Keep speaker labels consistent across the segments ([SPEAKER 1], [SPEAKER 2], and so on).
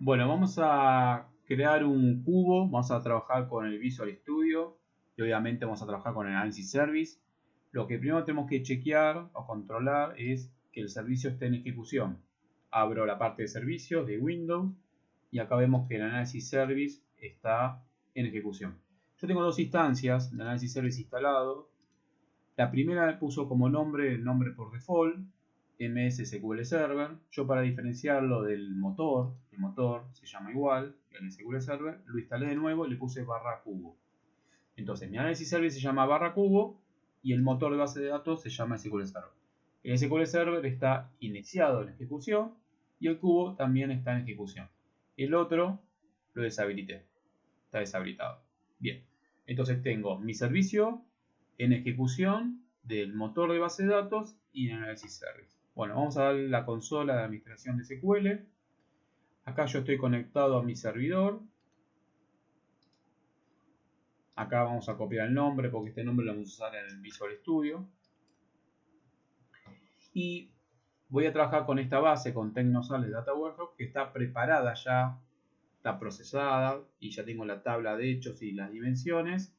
[SPEAKER 1] Bueno, vamos a crear un cubo, vamos a trabajar con el Visual Studio y obviamente vamos a trabajar con el Analysis Service. Lo que primero tenemos que chequear o controlar es que el servicio esté en ejecución. Abro la parte de servicios de Windows y acá vemos que el Analysis Service está en ejecución. Yo tengo dos instancias de Analysis Service instalado. La primera puso como nombre el nombre por default, MS SQL Server. Yo, para diferenciarlo del motor, el motor se llama igual que el SQL Server, lo instalé de nuevo y le puse /cubo. Entonces mi Analysis Service se llama /cubo y el motor de base de datos se llama SQL Server. El SQL Server está iniciado en ejecución y el cubo también está en ejecución. El otro lo deshabilité, está deshabilitado. Bien, entonces tengo mi servicio en ejecución del motor de base de datos y en Analysis Service. Bueno, vamos a darle la consola de administración de SQL. Acá yo estoy conectado a mi servidor. Acá vamos a copiar el nombre porque este nombre lo vamos a usar en el Visual Studio. Y voy a trabajar con esta base, con Tecnosales Data Warehouse, que está preparada ya, está procesada y ya tengo la tabla de hechos y las dimensiones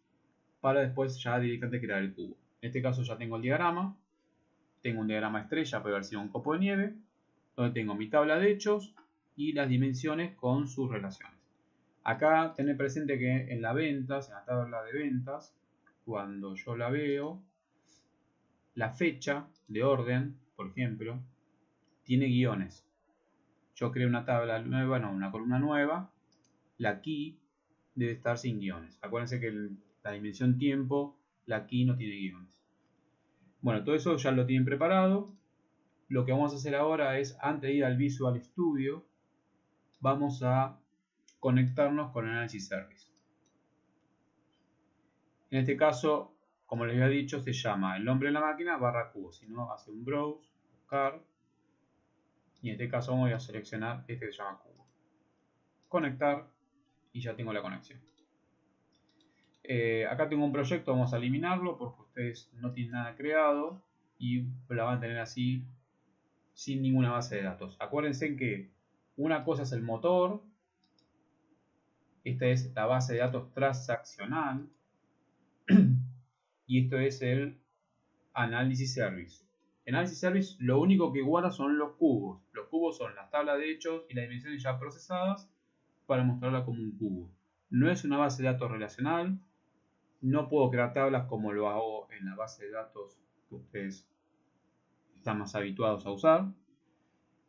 [SPEAKER 1] para después ya directamente crear el cubo. En este caso ya tengo el diagrama. Tengo un diagrama estrella, puede haber sido un copo de nieve, donde tengo mi tabla de hechos y las dimensiones con sus relaciones. Acá tener presente que en las ventas, en la tabla de ventas, cuando yo la veo, la fecha de orden, por ejemplo, tiene guiones. Yo creo una tabla nueva, no, una columna nueva, la key debe estar sin guiones. Acuérdense que en la dimensión tiempo, la key no tiene guiones. Bueno, todo eso ya lo tienen preparado. Lo que vamos a hacer ahora es, antes de ir al Visual Studio, vamos a conectarnos con el Analysis Service. En este caso, como les había dicho, se llama el nombre de la máquina /cubo. Si no, hace un browse, buscar. Y en este caso voy a seleccionar este que se llama cubo. Conectar y ya tengo la conexión. Acá tengo un proyecto, vamos a eliminarlo porque ustedes no tienen nada creado y la van a tener así sin ninguna base de datos. Acuérdense que una cosa es el motor, esta es la base de datos transaccional y esto es el Analysis Service. En Analysis Service lo único que guarda son los cubos. Los cubos son las tablas de hechos y las dimensiones ya procesadas para mostrarla como un cubo. No es una base de datos relacional. No puedo crear tablas como lo hago en la base de datos que ustedes están más habituados a usar.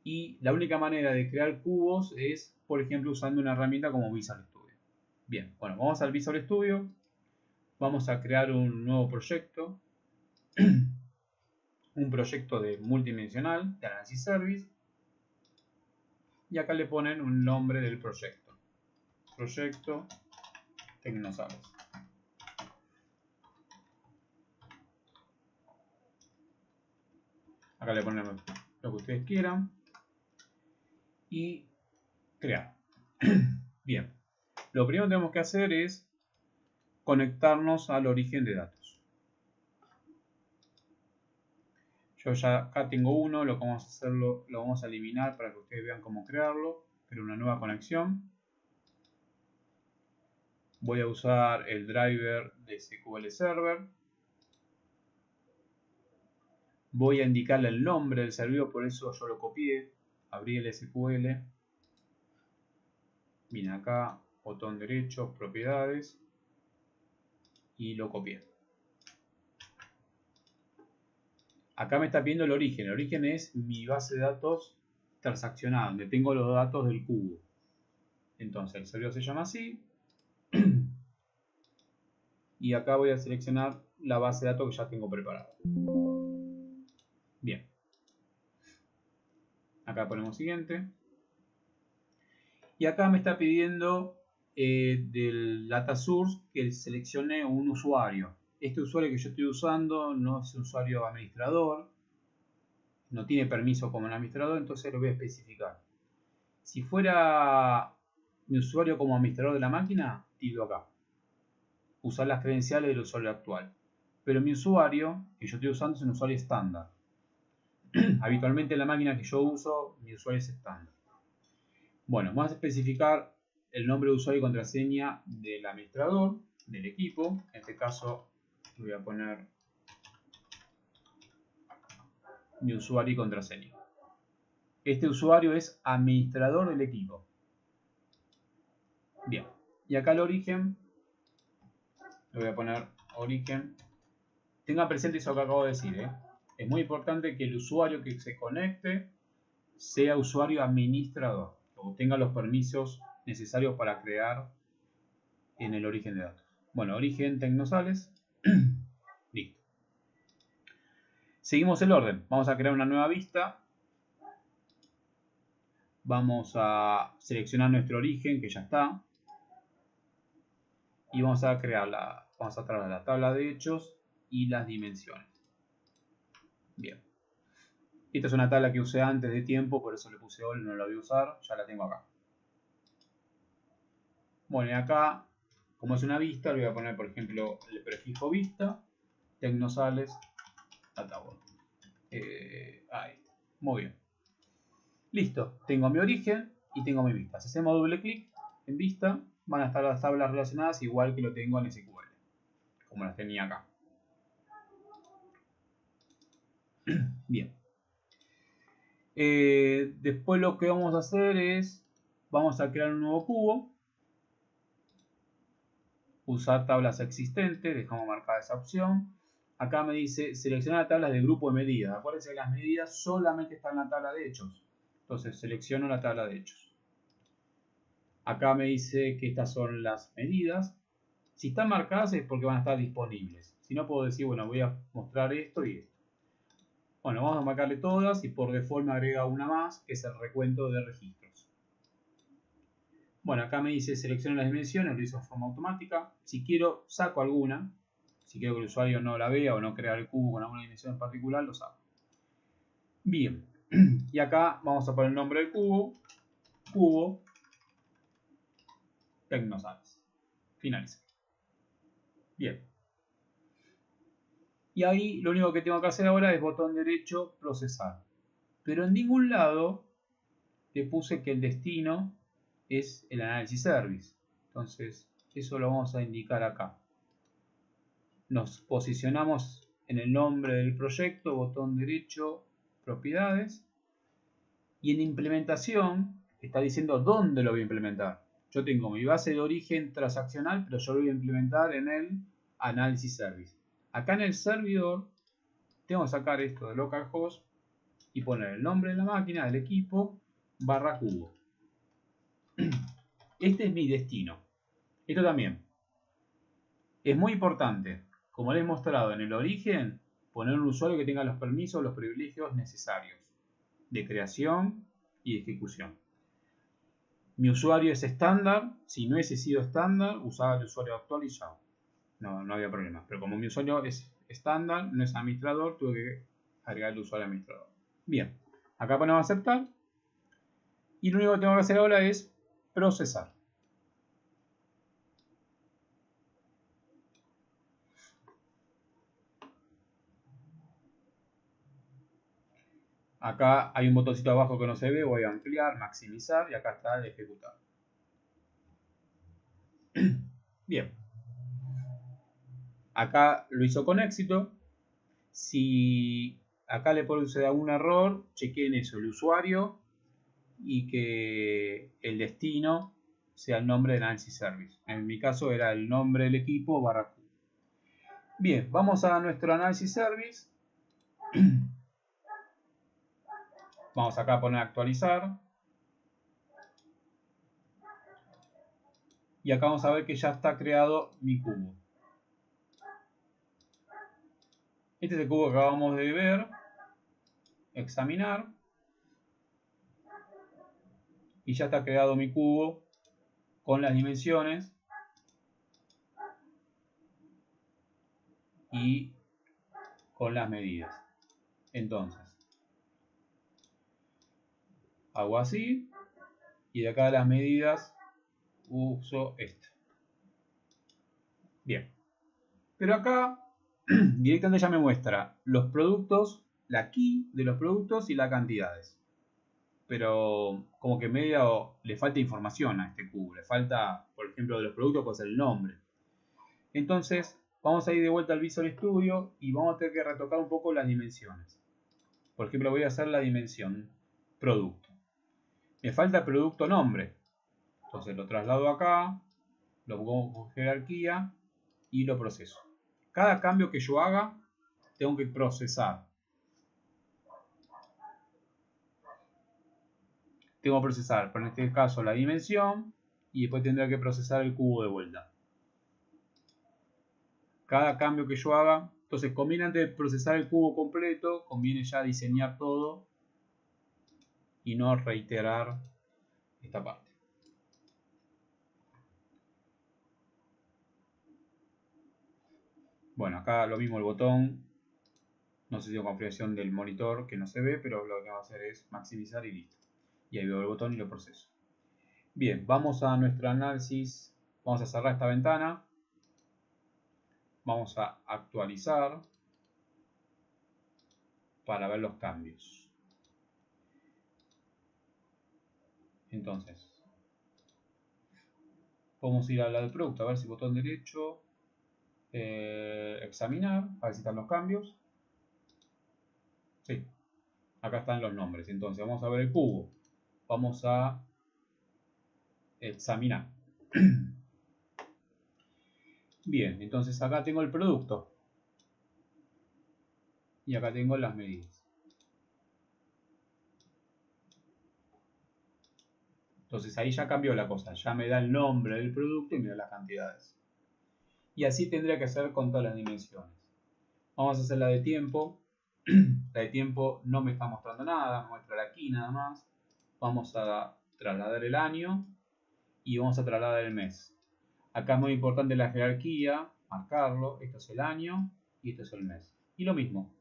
[SPEAKER 1] Y la única manera de crear cubos es, por ejemplo, usando una herramienta como Visual Studio. Bien, bueno, vamos al Visual Studio. Vamos a crear un nuevo proyecto. Un proyecto de multidimensional de Analysis Service. Y acá le ponen un nombre del proyecto. Proyecto Tecnosales. Acá le ponen lo que ustedes quieran. Y crear. Bien. Lo primero que tenemos que hacer es conectarnos al origen de datos. Yo ya acá tengo uno, lo que vamos a hacerlo, lo vamos a eliminar para que ustedes vean cómo crearlo. Creo una nueva conexión. Voy a usar el driver de SQL Server. Voy a indicarle el nombre del servidor, por eso yo lo copié. Abrí el SQL. Vine acá, botón derecho, propiedades. Y lo copié. Acá me está pidiendo el origen. El origen es mi base de datos transaccional, donde tengo los datos del cubo. Entonces el servidor se llama así. Y acá voy a seleccionar la base de datos que ya tengo preparada. Bien. Acá ponemos siguiente. Y acá me está pidiendo del data source que seleccione un usuario. Este usuario que yo estoy usando no es un usuario administrador. No tiene permiso como administrador, entonces lo voy a especificar. Si fuera mi usuario como administrador de la máquina, tildo acá. Usar las credenciales del usuario actual. Pero mi usuario que yo estoy usando es un usuario estándar. Habitualmente en la máquina que yo uso, mi usuario es estándar. Bueno, vamos a especificar el nombre de usuario y contraseña del administrador, del equipo. En este caso voy a poner mi usuario y contraseña. Este usuario es administrador del equipo. Bien, y acá el origen, le voy a poner origen. Tengan presente eso que acabo de decir, ¿eh? Es muy importante que el usuario que se conecte sea usuario administrador, o tenga los permisos necesarios para crear en el origen de datos. Bueno, origen Tecnosales. Listo. Seguimos el orden. Vamos a crear una nueva vista. Vamos a seleccionar nuestro origen, que ya está. Y vamos a traer la tabla de hechos y las dimensiones. Bien. Esta es una tabla que usé antes de tiempo, por eso le puse all, no la voy a usar, ya la tengo acá. Bueno, y acá, como es una vista, le voy a poner, por ejemplo, el prefijo vista, Tecnosales, DataWorld. Ahí, muy bien. Listo, tengo mi origen y tengo mi vista. Si hacemos doble clic en vista, van a estar las tablas relacionadas igual que lo tengo en SQL, como las tenía acá. Bien. Después lo que vamos a hacer es, vamos a crear un nuevo cubo, usar tablas existentes, dejamos marcada esa opción. Acá me dice seleccionar tablas de grupo de medidas. Acuérdense que las medidas solamente están en la tabla de hechos. Entonces selecciono la tabla de hechos. Acá me dice que estas son las medidas. Si están marcadas es porque van a estar disponibles. Si no, puedo decir, bueno, voy a mostrar esto y esto. Bueno, vamos a marcarle todas y por default me agrega una más, que es el recuento de registros. Bueno, acá me dice selecciona las dimensiones, lo hizo de forma automática. Si quiero, saco alguna. Si quiero que el usuario no la vea o no crea el cubo con alguna dimensión en particular, lo saco. Bien, y acá vamos a poner el nombre del cubo, cubo Tecnosales. Finaliza. Bien. Y ahí lo único que tengo que hacer ahora es botón derecho, procesar. Pero en ningún lado le puse que el destino es el análisis service. Entonces, eso lo vamos a indicar acá. Nos posicionamos en el nombre del proyecto, botón derecho, propiedades. Y en implementación está diciendo dónde lo voy a implementar. Yo tengo mi base de origen transaccional, pero yo lo voy a implementar en el análisis service. Acá en el servidor tengo que sacar esto de localhost y poner el nombre de la máquina, del equipo, barra cubo. Este es mi destino. Esto también. Es muy importante, como les he mostrado en el origen, poner un usuario que tenga los permisos, los privilegios necesarios de creación y de ejecución. Mi usuario es estándar. Si no hubiese sido estándar, usaba el usuario actual y ya. No había problema. Pero como mi usuario es estándar, no es administrador, tuve que agregar el usuario administrador. Bien, acá ponemos aceptar. Y lo único que tengo que hacer ahora es procesar. Acá hay un botoncito abajo que no se ve, voy a ampliar, maximizar y acá está el ejecutar. Bien. Acá lo hizo con éxito. Si acá le produce algún error, chequeen eso, el usuario y que el destino sea el nombre del análisis service. En mi caso era el nombre del equipo barra Q. Bien, vamos a nuestro análisis service. Vamos acá a poner actualizar. Y acá vamos a ver que ya está creado mi cubo. Este es el cubo que acabamos de ver. Examinar. Y ya está creado mi cubo con las dimensiones. Y con las medidas. Entonces, hago así. Y de acá las medidas uso esto. Bien. Pero acá directamente ya me muestra los productos, la key de los productos y las cantidades. pero como que medio le falta información a este cubo. Le falta, por ejemplo, de los productos, pues el nombre. Entonces, vamos a ir de vuelta al Visual Studio y vamos a tener que retocar un poco las dimensiones. Por ejemplo, voy a hacer la dimensión producto. Me falta producto nombre. Entonces lo traslado acá, lo pongo con jerarquía y lo proceso. Cada cambio que yo haga, tengo que procesar. Tengo que procesar, pero en este caso la dimensión, y después tendré que procesar el cubo de vuelta. Cada cambio que yo haga, entonces conviene antes de procesar el cubo completo, conviene ya diseñar todo y no reiterar esta parte. Bueno, acá lo mismo el botón, no sé si es configuración del monitor que no se ve, pero lo que vamos a hacer es maximizar y listo. Y ahí veo el botón y lo proceso. Bien, vamos a nuestro análisis, vamos a cerrar esta ventana, vamos a actualizar para ver los cambios. Entonces, vamos a ir a la del producto, a ver si botón derecho, examinar, a ver si están los cambios. Sí, acá están los nombres. Entonces, vamos a ver el cubo. Vamos a examinar. Bien, entonces acá tengo el producto. Y acá tengo las medidas. Entonces ahí ya cambió la cosa. Ya me da el nombre del producto y me da las cantidades. Y así tendría que hacer con todas las dimensiones. Vamos a hacer la de tiempo. La de tiempo no me está mostrando nada, me muestra aquí nada más. Vamos a trasladar el año y vamos a trasladar el mes. Acá es muy importante la jerarquía, marcarlo. Esto es el año y esto es el mes. Y lo mismo.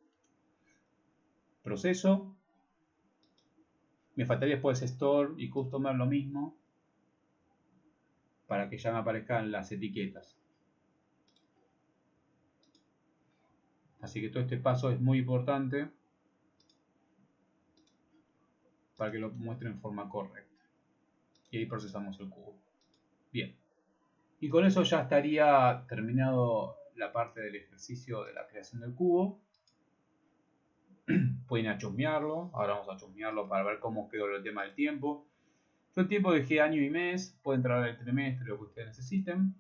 [SPEAKER 1] Proceso. Me faltaría después Store y Customer lo mismo, para que ya me aparezcan las etiquetas. Así que todo este paso es muy importante para que lo muestre en forma correcta. Y ahí procesamos el cubo. Bien. Y con eso ya estaría terminado la parte del ejercicio de la creación del cubo. Pueden achusmearlo. Ahora vamos a achusmearlo para ver cómo quedó el tema del tiempo. Yo el tiempo dejé año y mes. Puede entrar el trimestre, lo que ustedes necesiten.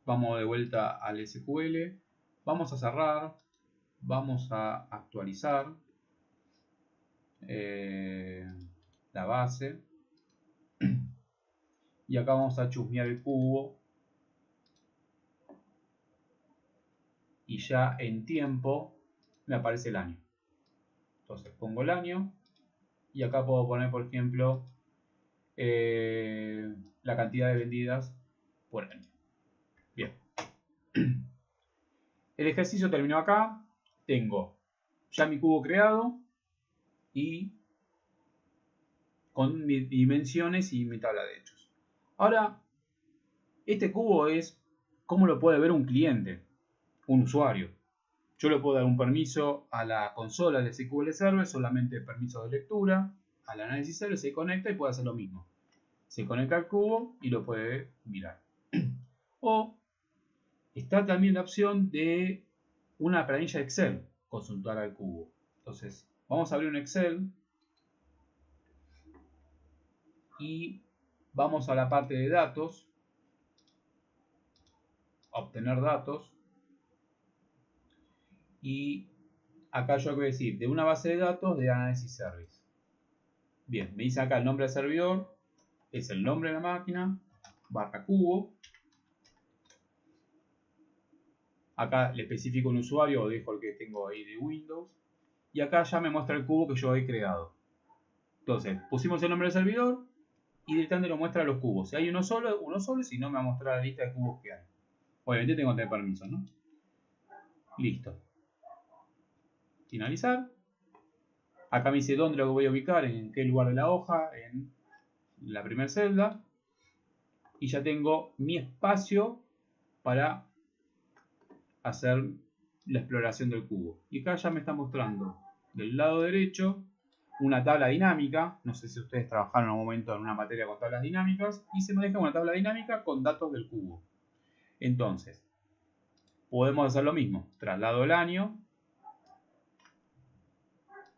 [SPEAKER 1] Vamos de vuelta al SQL. Vamos a cerrar. Vamos a actualizar la base. Y acá vamos a chusmear el cubo. Y ya en tiempo me aparece el año. Entonces pongo el año. Y acá puedo poner, por ejemplo, la cantidad de vendidas por año. Bien. El ejercicio terminó acá. Tengo ya mi cubo creado. Y con mis dimensiones y mi tabla de hechos. Ahora, este cubo es cómo lo puede ver un cliente, un usuario. Yo le puedo dar un permiso a la consola de SQL Server, solamente permiso de lectura. Al análisis server se conecta y puede hacer lo mismo. Se conecta al cubo y lo puede mirar. O está también la opción de una planilla Excel, consultar al cubo. Entonces, vamos a abrir un Excel y vamos a la parte de datos, obtener datos, y acá yo voy a decir de una base de datos de Analysis Service. Bien, me dice acá el nombre del servidor, es el nombre de la máquina, barra cubo. Acá le especifico un usuario o dejo el que tengo ahí de Windows. Y acá ya me muestra el cubo que yo he creado. Entonces, pusimos el nombre del servidor y directamente lo muestra los cubos. Si hay uno solo, y si no me va a mostrar la lista de cubos que hay. Obviamente tengo que tener permiso, ¿no? Listo. Finalizar. Acá me dice dónde lo voy a ubicar, en qué lugar de la hoja, en la primera celda. Y ya tengo mi espacio para hacer la exploración del cubo. Y acá ya me está mostrando del lado derecho una tabla dinámica. No sé si ustedes trabajaron en un momento en una materia con tablas dinámicas. Y se maneja una tabla dinámica con datos del cubo. Entonces, podemos hacer lo mismo. Traslado el año.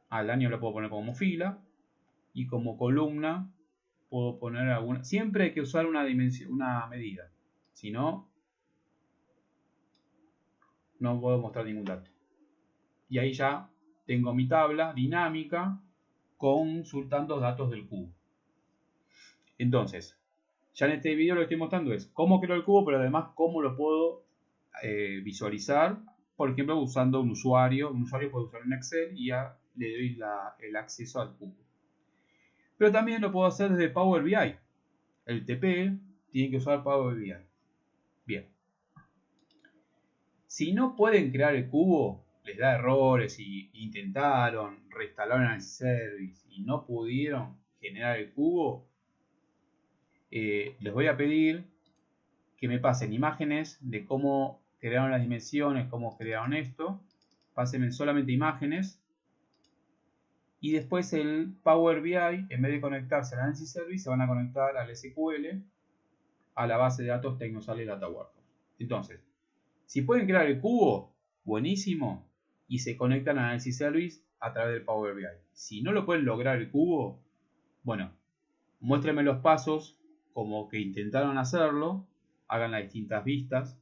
[SPEAKER 1] Al año lo puedo poner como fila. Y como columna puedo poner alguna. Siempre hay que usar una dimensión, una medida. Si no, no puedo mostrar ningún dato. Y ahí ya tengo mi tabla dinámica consultando datos del cubo. Entonces, ya en este video lo que estoy mostrando es cómo creo el cubo, pero además cómo lo puedo visualizar. Por ejemplo, usando un usuario. Un usuario puede usar un Excel y ya le doy el acceso al cubo. Pero también lo puedo hacer desde Power BI. El TP tiene que usar Power BI. Bien. Si no pueden crear el cubo, les da errores y intentaron, reinstalaron el service y no pudieron generar el cubo, les voy a pedir que me pasen imágenes de cómo crearon las dimensiones, cómo crearon esto. Pásenme solamente imágenes. Y después el Power BI, en vez de conectarse al Analysis Service, se van a conectar al SQL, a la base de datos Technosale Data Warehouse. Entonces, si pueden crear el cubo, buenísimo, y se conectan al Analysis Service a través del Power BI. Si no lo pueden lograr el cubo, bueno, muéstrenme los pasos como que intentaron hacerlo, hagan las distintas vistas,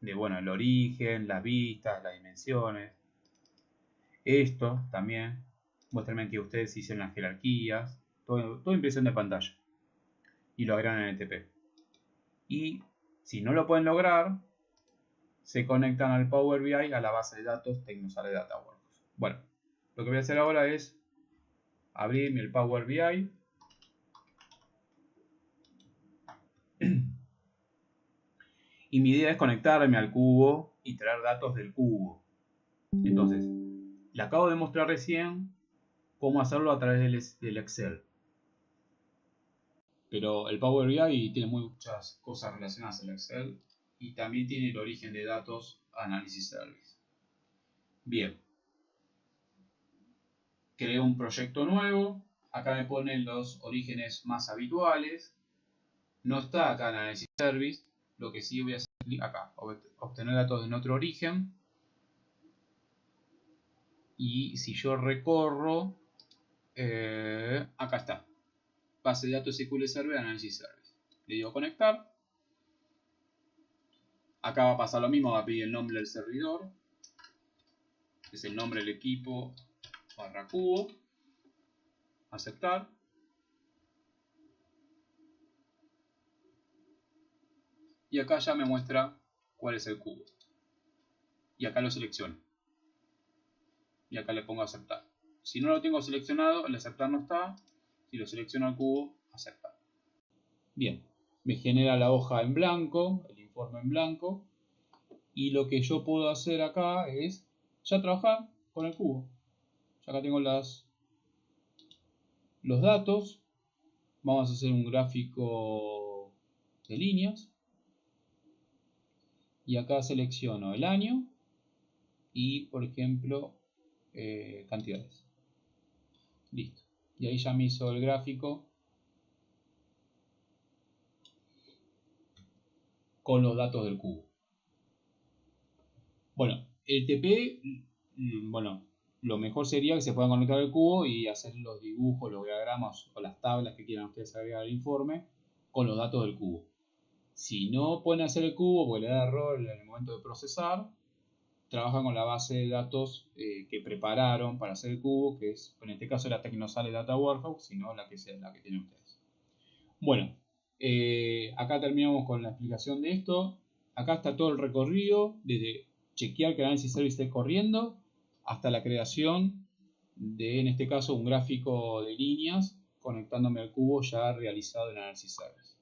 [SPEAKER 1] de bueno, el origen, las vistas, las dimensiones, esto también, muéstrenme que ustedes hicieron las jerarquías, todo impresión de pantalla, y lo agregan en el TP. Y si no lo pueden lograr, se conectan al Power BI a la base de datos Technosale Data Warehouse. Bueno, lo que voy a hacer ahora es abrir el Power BI. Y mi idea es conectarme al cubo y traer datos del cubo. Entonces, le acabo de mostrar recién cómo hacerlo a través del Excel. Pero el Power BI tiene muchas cosas relacionadas al Excel y también tiene el origen de datos Analysis Service. Bien. Creo un proyecto nuevo. Acá me ponen los orígenes más habituales. No está acá en Analysis Service. Lo que sí voy a hacer acá, obtener datos en otro origen. Y si yo recorro, acá está. Base de datos SQL Server Analysis Service. Le digo conectar. Acá va a pasar lo mismo, va a pedir el nombre del servidor. Es el nombre del equipo / cubo. Aceptar. Y acá ya me muestra cuál es el cubo. Y acá lo selecciono. Y acá le pongo aceptar. Si no lo tengo seleccionado, el aceptar no está. Si lo selecciono al cubo, aceptar. Bien, me genera la hoja en blanco, el informe en blanco. Y lo que yo puedo hacer acá es ya trabajar con el cubo. Ya acá tengo los datos. Vamos a hacer un gráfico de líneas. Y acá selecciono el año y, por ejemplo, cantidades. Listo. Y ahí ya me hizo el gráfico con los datos del cubo. Bueno, el TP, bueno, lo mejor sería que se puedan conectar al cubo y hacer los dibujos, los diagramas o las tablas que quieran ustedes agregar al informe con los datos del cubo. Si no pueden hacer el cubo porque le da error en el momento de procesar, trabajan con la base de datos que prepararon para hacer el cubo, que es, en este caso, la Technosale Data Warehouse, sino la que tienen ustedes. Bueno, acá terminamos con la explicación de esto. Acá está todo el recorrido, desde chequear que el Analysis Service esté corriendo hasta la creación de, en este caso, un gráfico de líneas conectándome al cubo ya realizado en Analysis Service.